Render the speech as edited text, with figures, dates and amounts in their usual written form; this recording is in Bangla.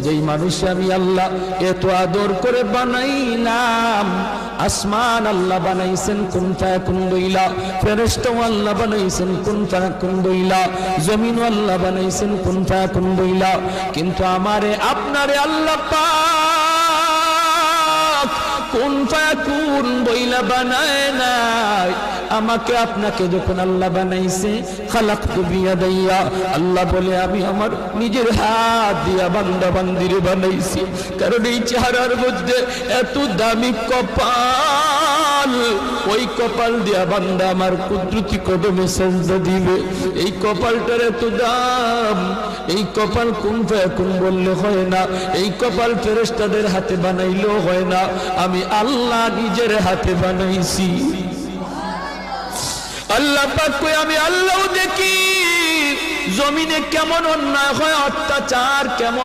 যেই মানুষ আমি আল্লাহ এত আদর করে বানাইলাম, আসমান আল্লাহ বানাইছেন কুন ফায়াকুন বইলা, ফেরেশতা আল্লাহ বানাইছেন কুন ফায়াকুন বইলা, জমিন আল্লাহ বানাইছেন কুন ফায়াকুন বইলা, কিন্তু আমারে আপনারে আল্লাহ পাক কুন ফায়াকুন বইলা বানায় নাই। আমাকে আপনাকে যখন আল্লাহ বানাইছে, খালাকতু বিয়াদাইয়া, আল্লাহ বলে আমি আমার নিজের হাত দিয়া বান্দা বান্দিরে বানাইছি। কারণ এই চেহারার মধ্যে এত দামি কপাল, ওই কপাল দিয়া বান্দা আমার কুদরতি কদমে সেজদা দিবে। এই কপালটার এত দাম, এই কপাল কুন ফায়াকুন বললে হয় না, এই কপাল ফেরেশতাদের হাতে বানাইলেও হয় না, আমি আল্লাহ নিজের হাতে বানাইছি। আল্লাহ পাক কই আমি আল্লাহও দেখি জমিনে কেমন অন্যায় হয়, অত্যাচার কেমন